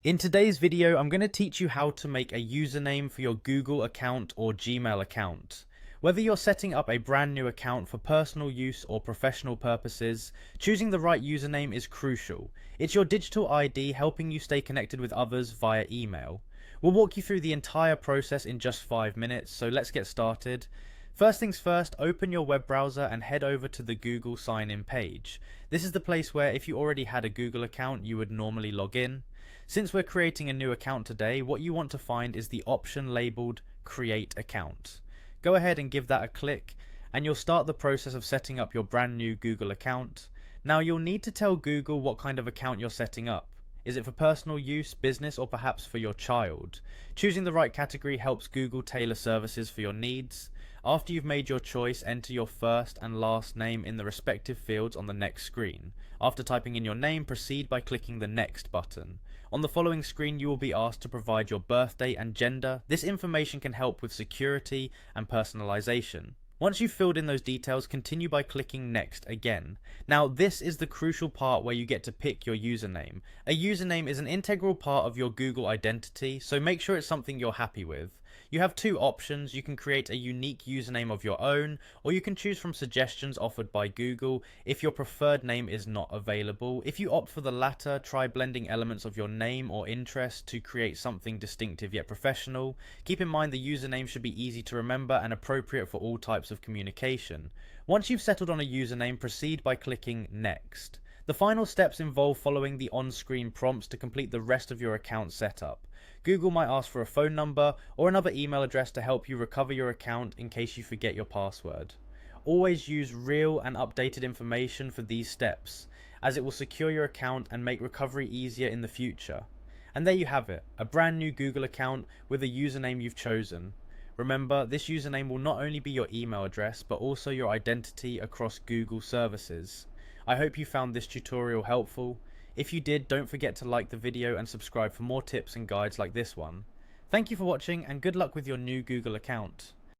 In today's video, I'm going to teach you how to make a username for your Google account or Gmail account. Whether you're setting up a brand new account for personal use or professional purposes, choosing the right username is crucial. It's your digital ID helping you stay connected with others via email. We'll walk you through the entire process in just 5 minutes, so let's get started. First things first, open your web browser and head over to the Google sign-in page. This is the place where if you already had a Google account, you would normally log in. Since we're creating a new account today, what you want to find is the option labeled Create Account. Go ahead and give that a click, and you'll start the process of setting up your brand new Google account. Now you'll need to tell Google what kind of account you're setting up. Is it for personal use, business, or perhaps for your child? Choosing the right category helps Google tailor services for your needs. After you've made your choice, enter your first and last name in the respective fields on the next screen. After typing in your name, proceed by clicking the Next button. On the following screen, you will be asked to provide your birthday and gender. This information can help with security and personalization. Once you've filled in those details, continue by clicking Next again. Now, this is the crucial part where you get to pick your username. A username is an integral part of your Google identity, so make sure it's something you're happy with. You have two options. You can create a unique username of your own, or you can choose from suggestions offered by Google if your preferred name is not available. If you opt for the latter, try blending elements of your name or interest to create something distinctive yet professional. Keep in mind the username should be easy to remember and appropriate for all types of communication. Once you've settled on a username, proceed by clicking Next. The final steps involve following the on-screen prompts to complete the rest of your account setup. Google might ask for a phone number or another email address to help you recover your account in case you forget your password. Always use real and updated information for these steps, as it will secure your account and make recovery easier in the future. And there you have it, a brand new Google account with a username you've chosen. Remember, this username will not only be your email address, but also your identity across Google services. I hope you found this tutorial helpful. If you did, don't forget to like the video and subscribe for more tips and guides like this one. Thank you for watching and good luck with your new Google account.